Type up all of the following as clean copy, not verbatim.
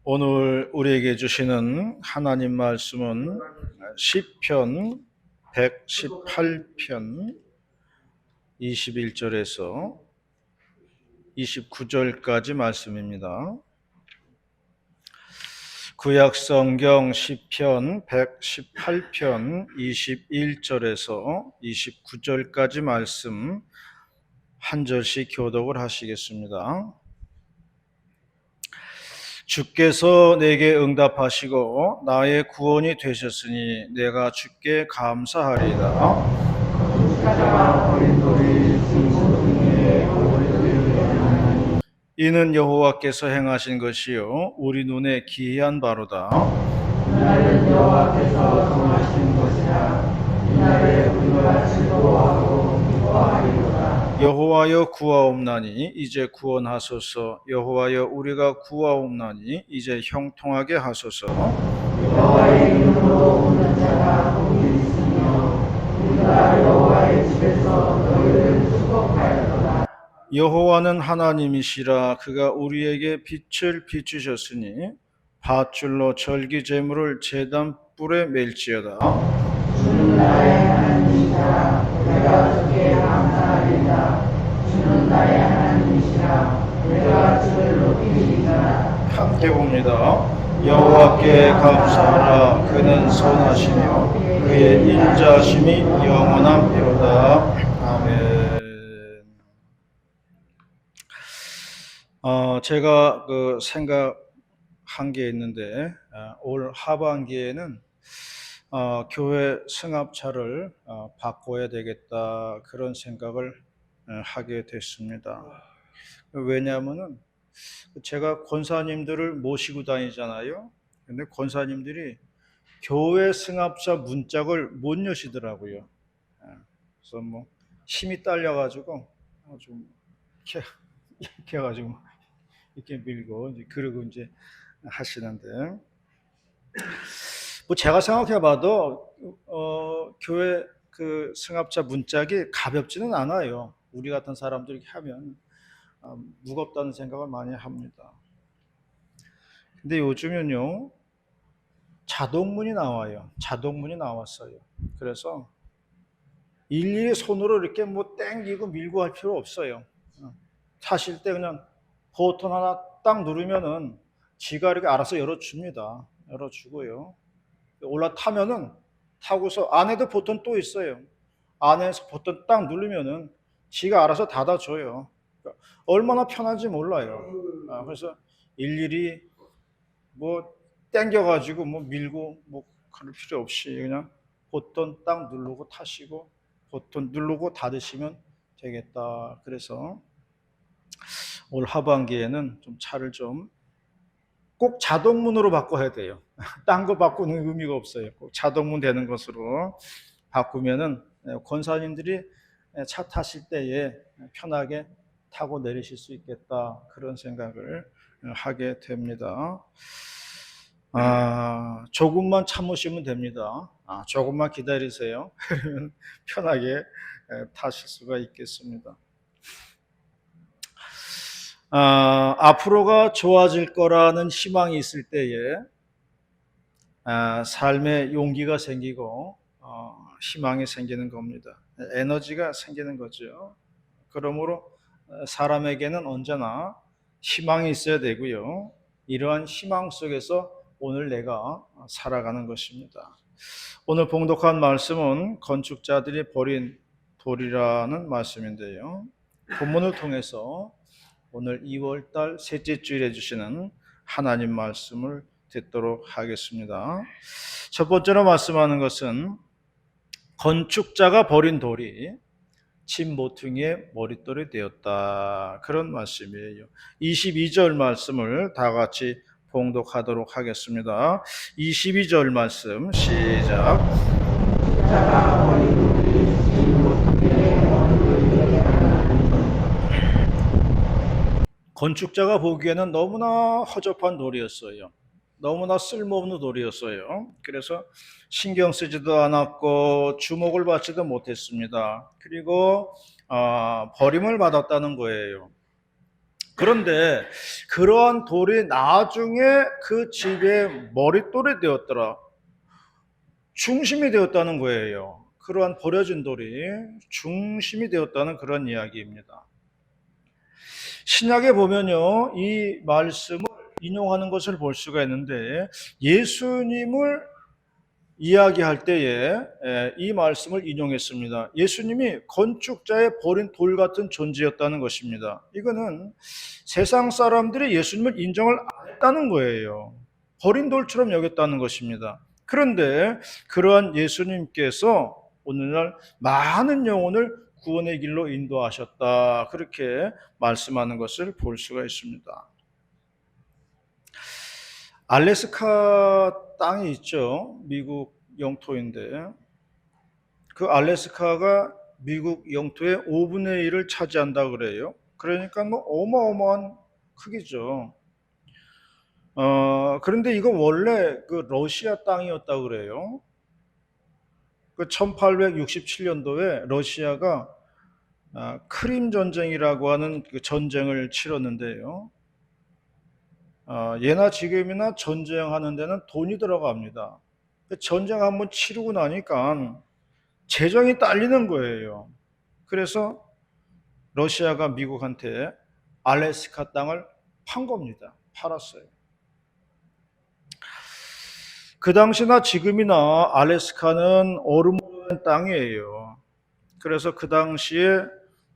오늘 우리에게 주시는 하나님 말씀은 시편 118편 21절에서 29절까지 말씀입니다. 구약성경 시편 118편 21절에서 29절까지 말씀 한 절씩 교독을 하시겠습니다. 주께서 내게 응답하시고 나의 구원이 되셨으니 내가 주께 감사하리이다. 이는 여호와께서 행하신 것이요 우리 눈에 기이한 바로다. 이날은 여호와께서 정하신 것이라. 이날에 우리가 즐거워하고 기뻐하리로다. 여호와여 구하옵나니 이제 구원하소서. 여호와여 우리가 구하옵나니 이제 형통하게 하소서. 여호와의 이름으로 오는 자가 복이 있으며 우리가 여호와의 집에서 너희를 축복하였도다. 여호와는 하나님이시라. 그가 우리에게 빛을 비추셨으니 밧줄로 절기 제물을 제단 뿔에 맬지어다. 주는 나의 하나님이시라. 내가 주께 감사하리이다. 주는 나의 하나님이시라. 내가 주를 높이리이다. 함께 봅니다. 여호와께 감사하라. 그는 선하시며 그의 인자하심이 영원함이로다. 아멘. 제가 생각한 게 있는데 올 하반기에는 교회 승합차를 바꿔야 되겠다 그런 생각을 하게 됐습니다. 왜냐하면은 제가 권사님들을 모시고 다니잖아요. 근데 권사님들이 교회 승합차 문짝을 못 여시더라고요. 그래서 뭐 힘이 딸려가지고 좀 이렇게 해가지고 이렇게 밀고 그러고 이제 하시는데 뭐 제가 생각해봐도 교회 그 승합차 문짝이 가볍지는 않아요. 우리 같은 사람들이 하면 무겁다는 생각을 많이 합니다. 근데 요즘은요 자동문이 나와요. 자동문이 나왔어요. 그래서 일일이 손으로 이렇게 뭐 땡기고 밀고 할 필요 없어요. 타실 때 그냥 버튼 하나 딱 누르면은 지가 이렇게 알아서 열어줍니다. 열어주고요. 올라타면은 타고서 안에도 버튼 또 있어요. 안에서 버튼 딱 누르면은 지가 알아서 닫아줘요. 그러니까 얼마나 편한지 몰라요. 그래서 일일이 뭐 땡겨가지고 뭐 밀고 뭐 그럴 필요 없이 그냥 버튼 딱 누르고 타시고 버튼 누르고 닫으시면 되겠다. 그래서 올 하반기에는 좀 차를 좀 꼭 자동문으로 바꿔야 돼요. 딴 거 바꾸는 의미가 없어요. 꼭 자동문 되는 것으로 바꾸면은 권사님들이 차 타실 때에 편하게 타고 내리실 수 있겠다. 그런 생각을 하게 됩니다. 조금만 참으시면 됩니다. 조금만 기다리세요. 그러면 편하게 타실 수가 있겠습니다. 앞으로가 좋아질 거라는 희망이 있을 때에 삶의 용기가 생기고 희망이 생기는 겁니다. 에너지가 생기는 거죠. 그러므로 사람에게는 언제나 희망이 있어야 되고요. 이러한 희망 속에서 오늘 내가 살아가는 것입니다. 오늘 봉독한 말씀은 건축자들이 버린 돌이라는 말씀인데요. 본문을 통해서 오늘 2월달 셋째 주일에 주시는 하나님 말씀을 듣도록 하겠습니다. 첫 번째로 말씀하는 것은 건축자가 버린 돌이 집 모퉁이의 머릿돌이 되었다. 그런 말씀이에요. 22절 말씀을 다 같이 봉독하도록 하겠습니다. 22절 말씀 시작. 건축자가 보기에는 너무나 허접한 돌이었어요. 너무나 쓸모없는 돌이었어요. 그래서 신경 쓰지도 않았고 주목을 받지도 못했습니다. 그리고 버림을 받았다는 거예요. 그런데 그러한 돌이 나중에 그 집의 머릿돌이 되었더라. 중심이 되었다는 거예요. 그러한 버려진 돌이 중심이 되었다는 그런 이야기입니다. 신약에 보면요, 이 말씀을 인용하는 것을 볼 수가 있는데, 예수님을 이야기할 때에 이 말씀을 인용했습니다. 예수님이 건축자의 버린 돌 같은 존재였다는 것입니다. 이거는 세상 사람들이 예수님을 인정을 안 했다는 거예요. 버린 돌처럼 여겼다는 것입니다. 그런데 그러한 예수님께서 오늘날 많은 영혼을 구원의 길로 인도하셨다. 그렇게 말씀하는 것을 볼 수가 있습니다. 알래스카 땅이 있죠. 미국 영토인데 그 알래스카가 미국 영토의 5분의 1을 차지한다 그래요. 그러니까 뭐 어마어마한 크기죠. 그런데 이거 원래 그 러시아 땅이었다 그래요. 그 1867년도에 러시아가 크림 전쟁이라고 하는 그 전쟁을 치렀는데요. 예나 지금이나 전쟁하는 데는 돈이 들어갑니다. 전쟁 한번 치르고 나니까 재정이 딸리는 거예요. 그래서 러시아가 미국한테 알래스카 땅을 판 겁니다. 팔았어요. 그 당시나 지금이나 알래스카는 얼음 없는 땅이에요. 그래서 그 당시에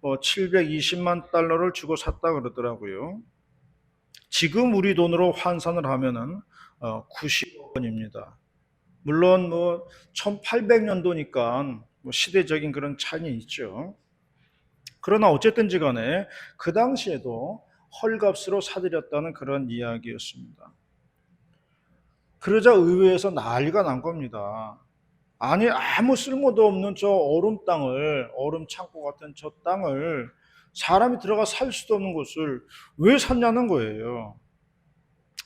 720만 달러를 주고 샀다 그러더라고요. 지금 우리 돈으로 환산을 하면은 90억 원입니다. 물론 1800년도니까 시대적인 그런 차이는 있죠. 그러나 어쨌든지 간에 그 당시에도 헐값으로 사들였다는 그런 이야기였습니다. 그러자 의회에서 난리가 난 겁니다. 아니 아무 쓸모도 없는 저 얼음 땅을, 얼음 창고 같은 저 땅을 사람이 들어가 살 수도 없는 곳을 왜 샀냐는 거예요.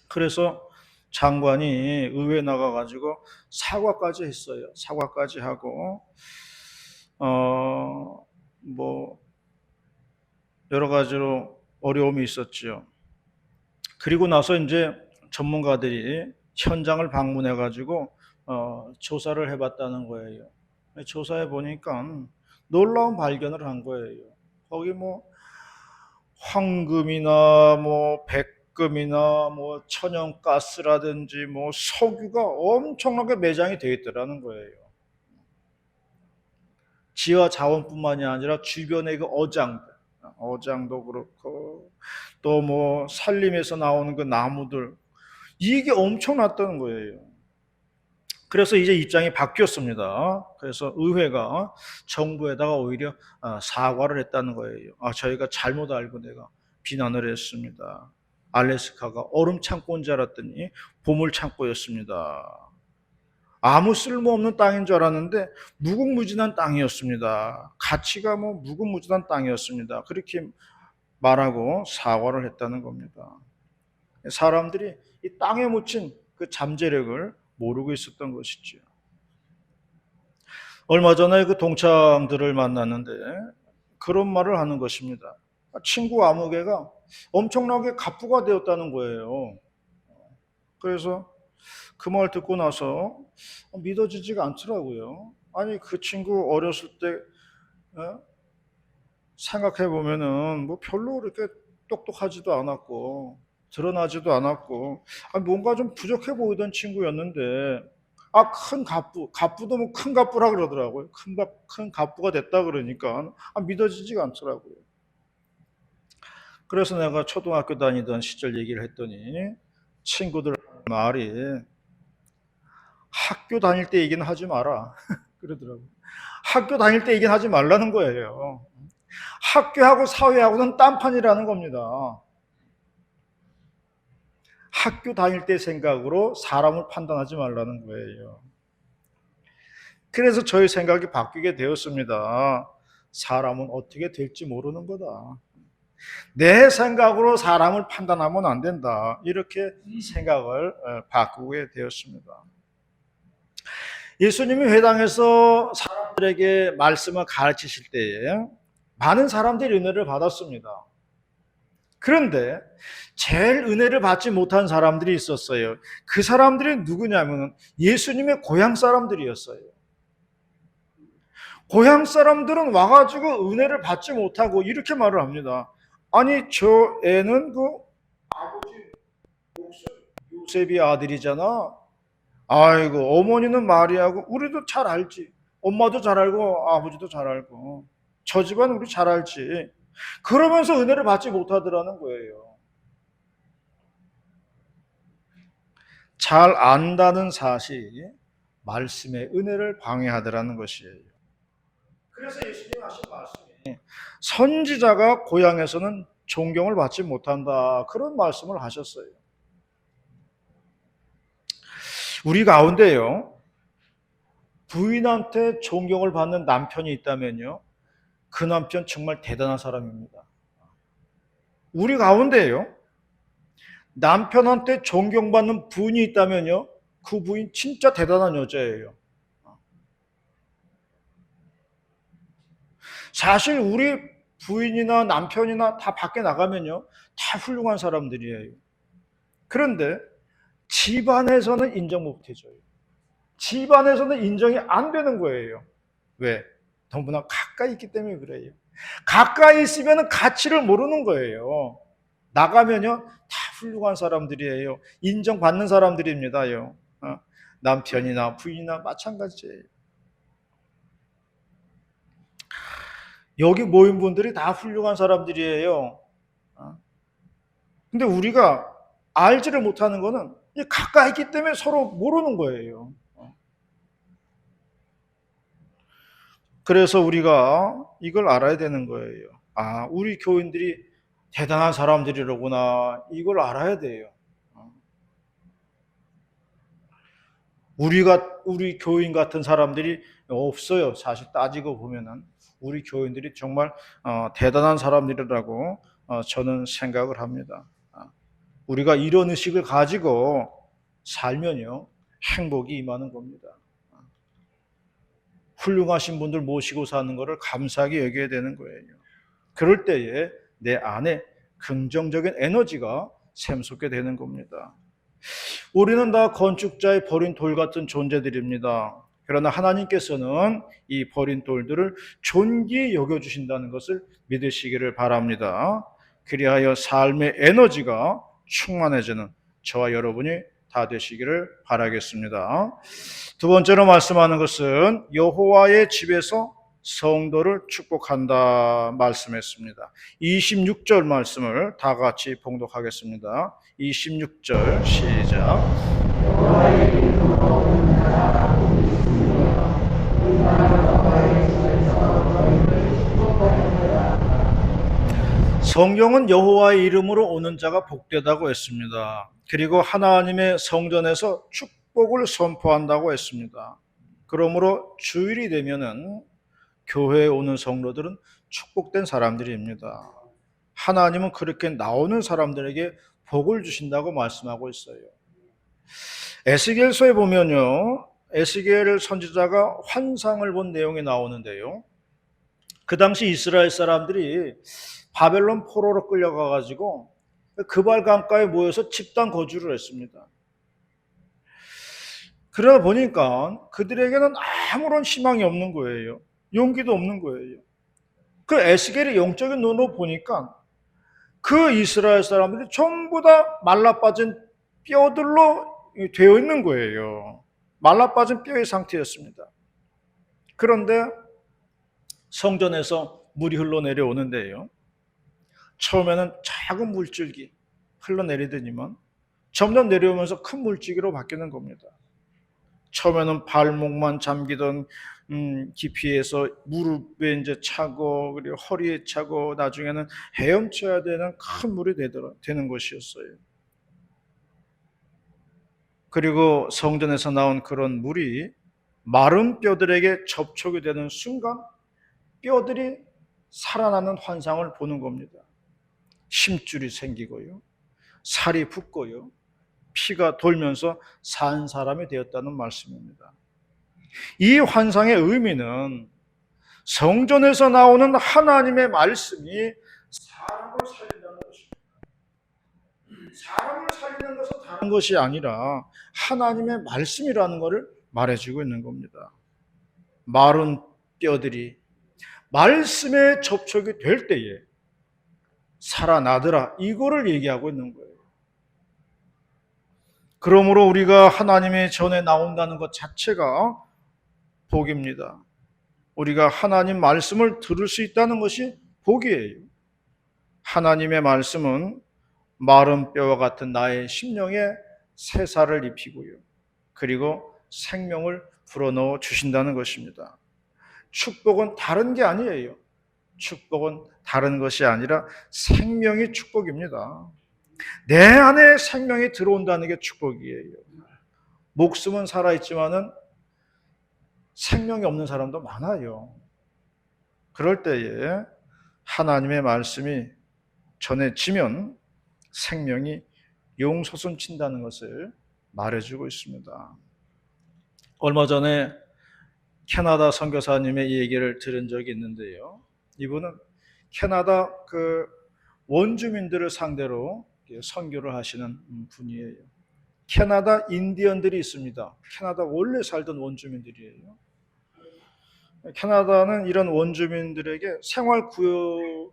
그래서 장관이 의회에 나가가지고 사과까지 했어요. 사과까지 하고 뭐 여러 가지로 어려움이 있었죠. 그리고 나서 이제 전문가들이 현장을 방문해가지고 조사를 해봤다는 거예요. 조사해 보니까 놀라운 발견을 한 거예요. 거기 황금이나 백금이나 천연가스라든지 석유가 엄청나게 매장이 되어 있더라는 거예요. 지하 자원뿐만이 아니라 주변의 그 어장도 그렇고 또 산림에서 나오는 그 나무들 이게 엄청났다는 거예요. 그래서 이제 입장이 바뀌었습니다. 그래서 의회가 정부에다가 오히려 사과를 했다는 거예요. 저희가 잘못 알고 내가 비난을 했습니다. 알래스카가 얼음 창고인 줄 알았더니 보물 창고였습니다. 아무 쓸모없는 땅인 줄 알았는데 무궁무진한 땅이었습니다. 가치가 무궁무진한 땅이었습니다. 그렇게 말하고 사과를 했다는 겁니다. 사람들이 이 땅에 묻힌 그 잠재력을 모르고 있었던 것이죠. 얼마 전에 그 동창들을 만났는데 그런 말을 하는 것입니다. 친구 아무개가 엄청나게 갑부가 되었다는 거예요. 그래서 그 말 듣고 나서 믿어지지가 않더라고요. 아니 그 친구 어렸을 때 생각해 보면은 별로 그렇게 똑똑하지도 않았고 드러나지도 않았고 뭔가 좀 부족해 보이던 친구였는데 큰 갑부도 큰 갑부라 그러더라고요. 큰 갑부가 됐다 그러니까 믿어지지가 않더라고요. 그래서 내가 초등학교 다니던 시절 얘기를 했더니 친구들 말이 학교 다닐 때 얘기는 하지 마라 그러더라고요. 학교 다닐 때 얘기는 하지 말라는 거예요. 학교하고 사회하고는 딴판이라는 겁니다. 학교 다닐 때 생각으로 사람을 판단하지 말라는 거예요. 그래서 저희 생각이 바뀌게 되었습니다. 사람은 어떻게 될지 모르는 거다. 내 생각으로 사람을 판단하면 안 된다. 이렇게 생각을 바꾸게 되었습니다. 예수님이 회당에서 사람들에게 말씀을 가르치실 때에 많은 사람들이 은혜를 받았습니다. 그런데 제일 은혜를 받지 못한 사람들이 있었어요. 그 사람들이 누구냐면 예수님의 고향 사람들이었어요. 고향 사람들은 와가지고 은혜를 받지 못하고 이렇게 말을 합니다. 아니, 저 애는 그 아버지 요셉이 아들이잖아. 아이고, 어머니는 마리아고, 우리도 잘 알지. 엄마도 잘 알고, 아버지도 잘 알고. 저 집안 우리 잘 알지. 그러면서 은혜를 받지 못하더라는 거예요. 잘 안다는 사실이 말씀의 은혜를 방해하더라는 것이에요. 그래서 예수님이 하신 말씀이 선지자가 고향에서는 존경을 받지 못한다. 그런 말씀을 하셨어요. 우리 가운데요, 부인한테 존경을 받는 남편이 있다면요, 그 남편 정말 대단한 사람입니다. 우리 가운데요, 남편한테 존경받는 부인이 있다면요, 그 부인 진짜 대단한 여자예요. 사실 우리 부인이나 남편이나 다 밖에 나가면요, 다 훌륭한 사람들이에요. 그런데 집안에서는 인정 못 해줘요. 집안에서는 인정이 안 되는 거예요. 왜? 너무나 가까이 있기 때문에 그래요. 가까이 있으면 가치를 모르는 거예요. 나가면요, 다 훌륭한 사람들이에요. 인정받는 사람들입니다요. 남편이나 부인이나 마찬가지예요. 여기 모인 분들이 다 훌륭한 사람들이에요. 근데 우리가 알지를 못하는 거는 가까이 있기 때문에 서로 모르는 거예요. 그래서 우리가 이걸 알아야 되는 거예요. 아, 우리 교인들이 대단한 사람들이로구나. 이걸 알아야 돼요. 우리 교인 같은 사람들이 없어요. 사실 따지고 보면은 우리 교인들이 정말 대단한 사람들이라고 저는 생각을 합니다. 우리가 이런 의식을 가지고 살면요, 행복이 임하는 겁니다. 훌륭하신 분들 모시고 사는 것을 감사하게 여겨야 되는 거예요. 그럴 때에 내 안에 긍정적인 에너지가 샘솟게 되는 겁니다. 우리는 다 건축자의 버린 돌 같은 존재들입니다. 그러나 하나님께서는 이 버린 돌들을 존귀히 여겨주신다는 것을 믿으시기를 바랍니다. 그리하여 삶의 에너지가 충만해지는 저와 여러분이 다 되시기를 바라겠습니다. 두 번째로 말씀하는 것은 여호와의 집에서 성도를 축복한다 말씀했습니다. 26절 말씀을 다 같이 봉독하겠습니다. 26절 시작. 성경은 여호와의 이름으로 오는 자가 복되다고 했습니다. 그리고 하나님의 성전에서 축복을 선포한다고 했습니다. 그러므로 주일이 되면은 교회에 오는 성도들은 축복된 사람들입니다. 하나님은 그렇게 나오는 사람들에게 복을 주신다고 말씀하고 있어요. 에스겔서에 보면요, 에스겔 선지자가 환상을 본 내용이 나오는데요. 그 당시 이스라엘 사람들이 바벨론 포로로 끌려가가지고 그발 강가에 모여서 집단 거주를 했습니다. 그러다 보니까 그들에게는 아무런 희망이 없는 거예요. 용기도 없는 거예요. 그 에스겔의 영적인 눈으로 보니까 그 이스라엘 사람들이 전부 다 말라빠진 뼈들로 되어 있는 거예요. 말라빠진 뼈의 상태였습니다. 그런데 성전에서 물이 흘러내려오는데요. 처음에는 작은 물줄기 흘러내리더니만 점점 내려오면서 큰 물줄기로 바뀌는 겁니다. 처음에는 발목만 잠기던 깊이에서 무릎에 이제 차고 그리고 허리에 차고 나중에는 헤엄쳐야 되는 큰 물이 되는 것이었어요. 그리고 성전에서 나온 그런 물이 마른 뼈들에게 접촉이 되는 순간 뼈들이 살아나는 환상을 보는 겁니다. 힘줄이 생기고요, 살이 붙고요, 피가 돌면서 산 사람이 되었다는 말씀입니다. 이 환상의 의미는 성전에서 나오는 하나님의 말씀이 사람을 살린다는 것입니다. 사람을 살리는 것은 다른 것이 아니라 하나님의 말씀이라는 것을 말해주고 있는 겁니다. 마른 뼈들이 말씀에 접촉이 될 때에 살아나더라, 이거를 얘기하고 있는 거예요. 그러므로 우리가 하나님의 전에 나온다는 것 자체가 복입니다. 우리가 하나님 말씀을 들을 수 있다는 것이 복이에요. 하나님의 말씀은 마른 뼈와 같은 나의 심령에 새살을 입히고요, 그리고 생명을 불어넣어 주신다는 것입니다. 축복은 다른 게 아니에요. 축복은 다른 것이 아니라 생명이 축복입니다. 내 안에 생명이 들어온다는 게 축복이에요. 목숨은 살아있지만은 생명이 없는 사람도 많아요. 그럴 때에 하나님의 말씀이 전해지면 생명이 용솟음친다는 것을 말해주고 있습니다. 얼마 전에 캐나다 선교사님의 얘기를 들은 적이 있는데요. 이분은 캐나다 그 원주민들을 상대로 선교를 하시는 분이에요. 캐나다 인디언들이 있습니다. 캐나다 원래 살던 원주민들이에요. 캐나다는 이런 원주민들에게 생활구역을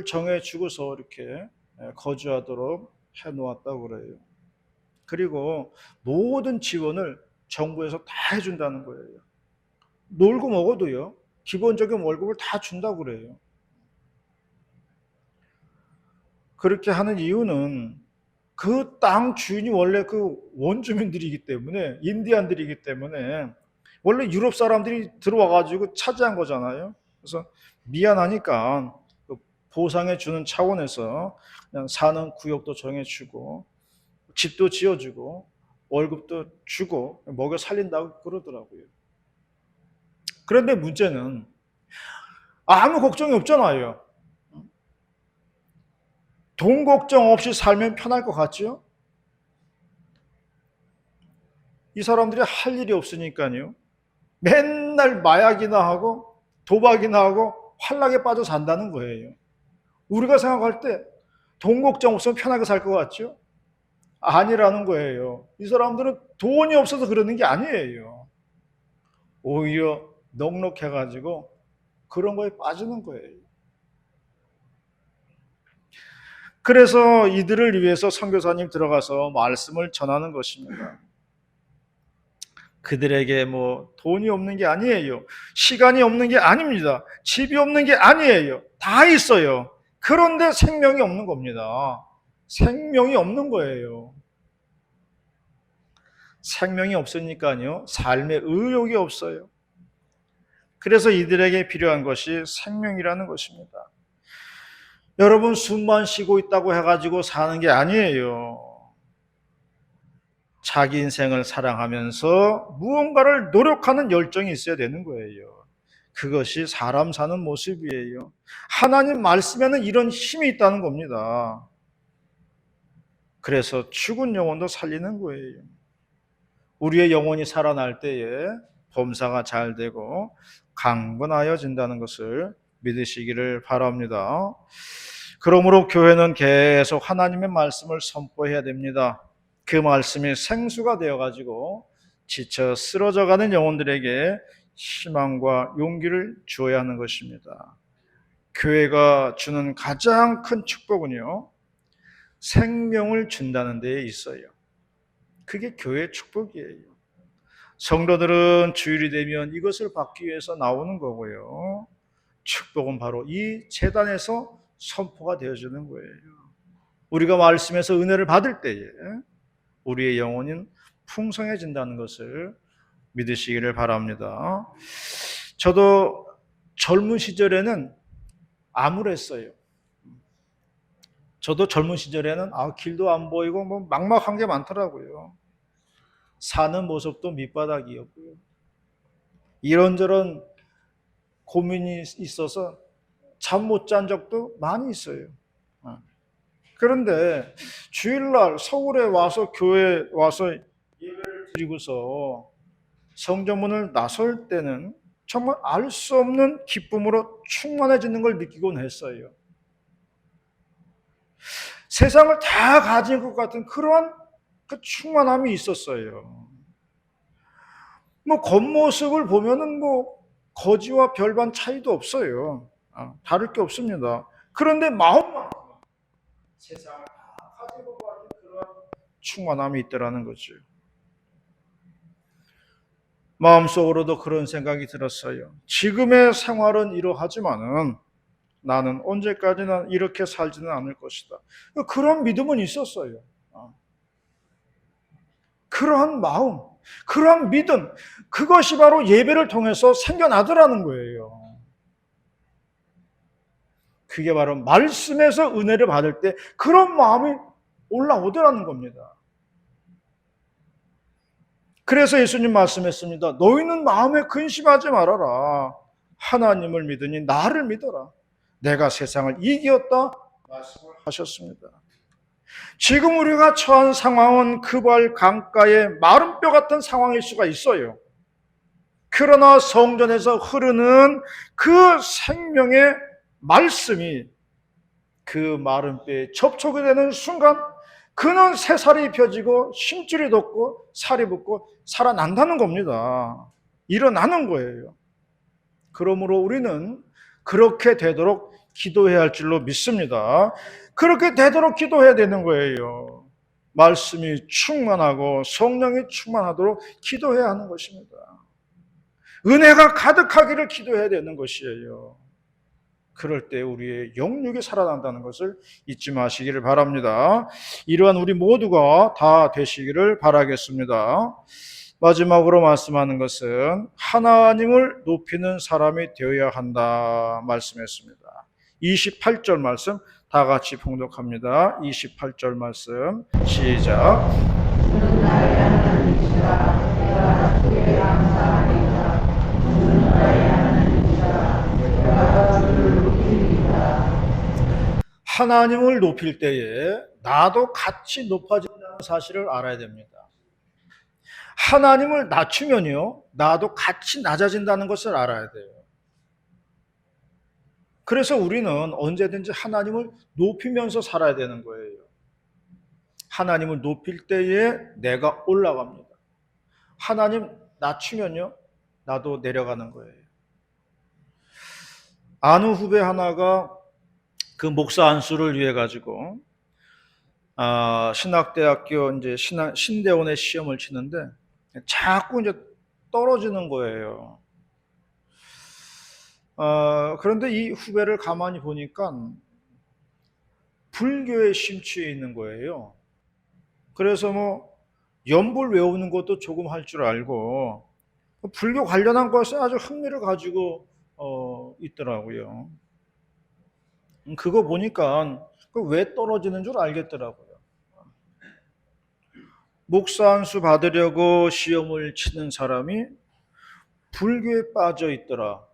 정해주고서 이렇게 거주하도록 해놓았다고 그래요. 그리고 모든 지원을 정부에서 다 해준다는 거예요. 놀고 먹어도요, 기본적인 월급을 다 준다고 그래요. 그렇게 하는 이유는 그 땅 주인이 원래 그 원주민들이기 때문에, 인디안들이기 때문에 원래 유럽 사람들이 들어와가지고 차지한 거잖아요. 그래서 미안하니까 보상해 주는 차원에서 그냥 사는 구역도 정해주고 집도 지어주고 월급도 주고 먹여 살린다고 그러더라고요. 그런데 문제는 아무 걱정이 없잖아요. 돈 걱정 없이 살면 편할 것 같죠? 이 사람들이 할 일이 없으니까요, 맨날 마약이나 하고 도박이나 하고 환락에 빠져 산다는 거예요. 우리가 생각할 때 돈 걱정 없으면 편하게 살 것 같죠? 아니라는 거예요. 이 사람들은 돈이 없어서 그러는 게 아니에요. 오히려 넉넉해가지고 그런 거에 빠지는 거예요. 그래서 이들을 위해서 선교사님 들어가서 말씀을 전하는 것입니다. 그들에게 뭐 돈이 없는 게 아니에요. 시간이 없는 게 아닙니다. 집이 없는 게 아니에요. 다 있어요. 그런데 생명이 없는 겁니다. 생명이 없는 거예요. 생명이 없으니까요, 삶의 의욕이 없어요. 그래서 이들에게 필요한 것이 생명이라는 것입니다. 여러분, 숨만 쉬고 있다고 해가지고 사는 게 아니에요. 자기 인생을 사랑하면서 무언가를 노력하는 열정이 있어야 되는 거예요. 그것이 사람 사는 모습이에요. 하나님 말씀에는 이런 힘이 있다는 겁니다. 그래서 죽은 영혼도 살리는 거예요. 우리의 영혼이 살아날 때에 범사가 잘 되고 강건하여진다는 것을 믿으시기를 바랍니다. 그러므로 교회는 계속 하나님의 말씀을 선포해야 됩니다. 그 말씀이 생수가 되어가지고 지쳐 쓰러져가는 영혼들에게 희망과 용기를 주어야 하는 것입니다. 교회가 주는 가장 큰 축복은요, 생명을 준다는 데에 있어요. 그게 교회의 축복이에요. 성도들은 주일이 되면 이것을 받기 위해서 나오는 거고요, 축복은 바로 이 제단에서 선포가 되어지는 거예요. 우리가 말씀에서 은혜를 받을 때에 우리의 영혼은 풍성해진다는 것을 믿으시기를 바랍니다. 저도 젊은 시절에는 암울했어요. 저도 젊은 시절에는 길도 안 보이고 뭐 막막한 게 많더라고요. 사는 모습도 밑바닥이었고요. 이런저런 고민이 있어서 잠 못 잔 적도 많이 있어요. 그런데 주일날 서울에 와서 교회에 와서 예배를 드리고서 성전문을 나설 때는 정말 알 수 없는 기쁨으로 충만해지는 걸 느끼곤 했어요. 세상을 다 가진 것 같은 그러한 그 충만함이 있었어요. 뭐 겉모습을 보면은 뭐 거지와 별반 차이도 없어요. 다를 게 없습니다. 그런데 마음만 세상을 다 가지고 가진 그런 충만함이 있더라는 거죠. 마음속으로도 그런 생각이 들었어요. 지금의 생활은 이러하지만은 나는 언제까지나 이렇게 살지는 않을 것이다. 그런 믿음은 있었어요. 그러한 마음, 그러한 믿음, 그것이 바로 예배를 통해서 생겨나더라는 거예요. 그게 바로 말씀에서 은혜를 받을 때 그런 마음이 올라오더라는 겁니다. 그래서 예수님 말씀했습니다. 너희는 마음에 근심하지 말아라. 하나님을 믿으니 나를 믿어라. 내가 세상을 이기었다 말씀을 하셨습니다. 지금 우리가 처한 상황은 그발 강가의 마른 뼈 같은 상황일 수가 있어요. 그러나 성전에서 흐르는 그 생명의 말씀이 그 마른 뼈에 접촉이 되는 순간 그는 새살이 펴지고 심줄이 돋고 살이 붙고 살아난다는 겁니다. 일어나는 거예요. 그러므로 우리는 그렇게 되도록 기도해야 할 줄로 믿습니다. 그렇게 되도록 기도해야 되는 거예요. 말씀이 충만하고 성령이 충만하도록 기도해야 하는 것입니다. 은혜가 가득하기를 기도해야 되는 것이에요. 그럴 때 우리의 영육이 살아난다는 것을 잊지 마시기를 바랍니다. 이러한 우리 모두가 다 되시기를 바라겠습니다. 마지막으로 말씀하는 것은 하나님을 높이는 사람이 되어야 한다 말씀했습니다. 28절 말씀 다 같이 봉독합니다. 28절 말씀 시작. 주는 나의 하나님이시라 내가 주의 감사하리라. 주는 나의 하나님이시라 내가 주를 높이리라. 하나님을 높일 때에 나도 같이 높아진다는 사실을 알아야 됩니다. 하나님을 낮추면요, 나도 같이 낮아진다는 것을 알아야 돼요. 그래서 우리는 언제든지 하나님을 높이면서 살아야 되는 거예요. 하나님을 높일 때에 내가 올라갑니다. 하나님 낮추면요, 나도 내려가는 거예요. 아는 후배 하나가 그 목사 안수를 위해 가지고 신학대학교 이제 신대원의 시험을 치는데 자꾸 이제 떨어지는 거예요. 그런데 이 후배를 가만히 보니까 불교에 심취해 있는 거예요. 그래서 뭐 연불 외우는 것도 조금 할 줄 알고 불교 관련한 것에 아주 흥미를 가지고 있더라고요. 그거 보니까 왜 떨어지는 줄 알겠더라고요. 목사 안수 받으려고 시험을 치는 사람이 불교에 빠져 있더라.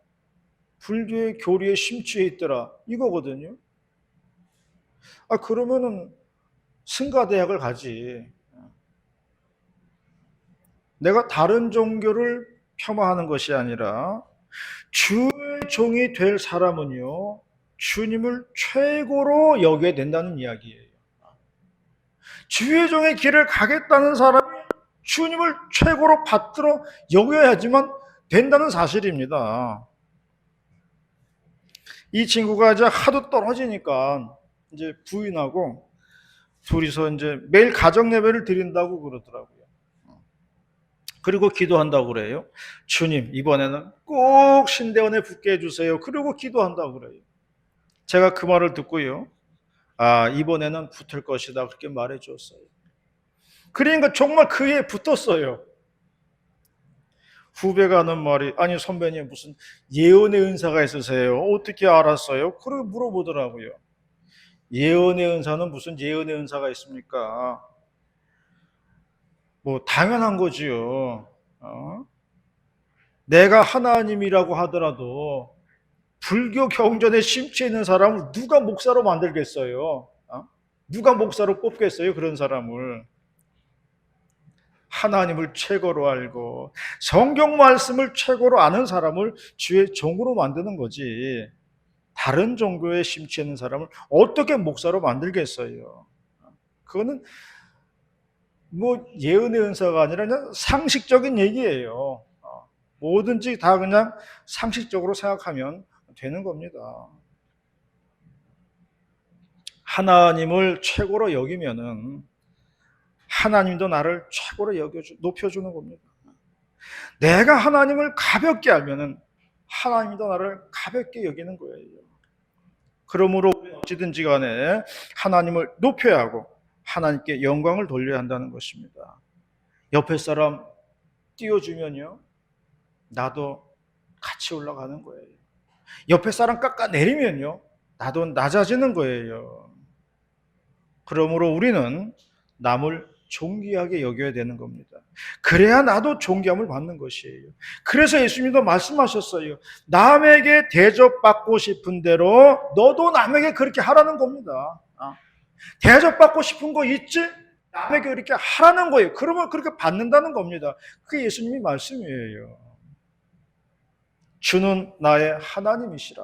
불교의 교리에 심취해 있더라. 이거거든요. 그러면은 승가대학을 가지. 내가 다른 종교를 폄하하는 것이 아니라 주의 종이 될 사람은요, 주님을 최고로 여겨야 된다는 이야기예요. 주의 종의 길을 가겠다는 사람이 주님을 최고로 받들어 여겨야지만 된다는 사실입니다. 이 친구가 이제 하도 떨어지니까 이제 부인하고 둘이서 이제 매일 가정 예배를 드린다고 그러더라고요. 그리고 기도한다고 그래요. 주님, 이번에는 꼭 신대원에 붙게 해주세요. 그리고 기도한다고 그래요. 제가 그 말을 듣고요. 이번에는 붙을 것이다. 그렇게 말해 줬어요. 그러니까 정말 그에 붙었어요. 후배가 하는 말이, 아니 선배님 무슨 예언의 은사가 있으세요? 어떻게 알았어요? 그렇게 물어보더라고요. 예언의 은사는 무슨 예언의 은사가 있습니까? 뭐 당연한 거지요. 내가 하나님이라고 하더라도 불교 경전에 심취해 있는 사람을 누가 목사로 만들겠어요? 누가 목사로 뽑겠어요? 그런 사람을. 하나님을 최고로 알고 성경 말씀을 최고로 아는 사람을 주의 종으로 만드는 거지, 다른 종교에 심취해 있는 사람을 어떻게 목사로 만들겠어요? 그거는 뭐 예언의 은사가 아니라 그냥 상식적인 얘기예요. 뭐든지 다 그냥 상식적으로 생각하면 되는 겁니다. 하나님을 최고로 여기면은 하나님도 나를 최고로 높여주는 겁니다. 내가 하나님을 가볍게 알면은 하나님도 나를 가볍게 여기는 거예요. 그러므로 어찌든지 간에 하나님을 높여야 하고 하나님께 영광을 돌려야 한다는 것입니다. 옆에 사람 띄워주면요, 나도 같이 올라가는 거예요. 옆에 사람 깎아내리면요, 나도 낮아지는 거예요. 그러므로 우리는 남을 존귀하게 여겨야 되는 겁니다. 그래야 나도 존귀함을 받는 것이에요. 그래서 예수님도 말씀하셨어요. 남에게 대접받고 싶은 대로 너도 남에게 그렇게 하라는 겁니다. 대접받고 싶은 거 있지? 남에게 그렇게 하라는 거예요. 그러면 그렇게 받는다는 겁니다. 그게 예수님의 말씀이에요. 주는 나의 하나님이시라.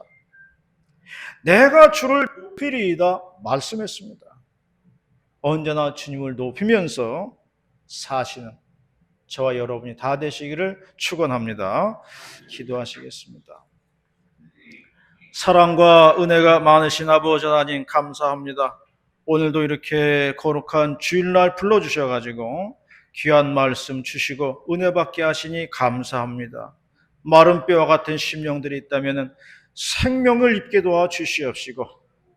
내가 주를 높이리이다 말씀했습니다. 언제나 주님을 높이면서 사시는 저와 여러분이 다 되시기를 축원합니다. 기도하시겠습니다. 사랑과 은혜가 많으신 아버지 하나님 감사합니다. 오늘도 이렇게 거룩한 주일날 불러주셔가지고 귀한 말씀 주시고 은혜 받게 하시니 감사합니다. 마른 뼈와 같은 심령들이 있다면 생명을 입게 도와 주시옵시고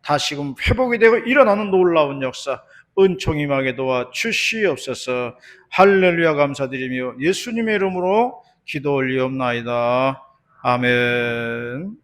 다시금 회복이 되고 일어나는 놀라운 역사 은총 임하게 도와 주시옵소서. 할렐루야 감사드리며 예수님의 이름으로 기도 올리옵나이다. 아멘.